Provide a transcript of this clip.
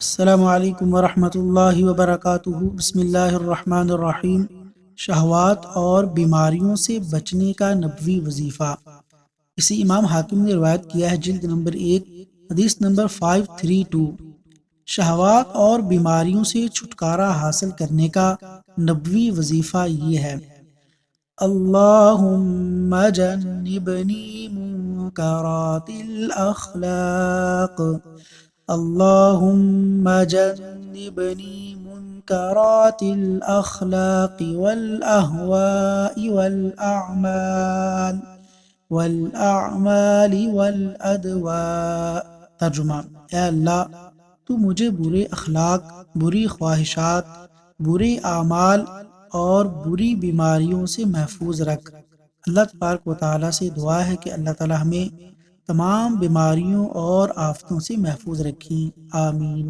السلام علیکم ورحمۃ اللہ وبرکاتہ۔ بسم اللہ الرحمن الرحیم۔ شہوات اور بیماریوں سے بچنے کا نبوی وظیفہ۔ اسی امام حاکم نے روایت کیا ہے، جلد نمبر 1، حدیث نمبر 532۔ شہوات اور بیماریوں سے چھٹکارا حاصل کرنے کا نبوی وظیفہ یہ ہے: اللہم جنبنی منکرات الاخلاق، اللہم جنبنی منکرات الاخلاق والاہواء والاعمال والادواء۔ ترجمہ: اے اللہ، تو مجھے برے اخلاق، بری خواہشات، برے اعمال اور بری بیماریوں سے محفوظ رکھ۔ اللہ تبارک و تعالیٰ سے دعا ہے کہ اللہ تعالیٰ ہمیں تمام بیماریوں اور آفتوں سے محفوظ رکھیں۔ آمین۔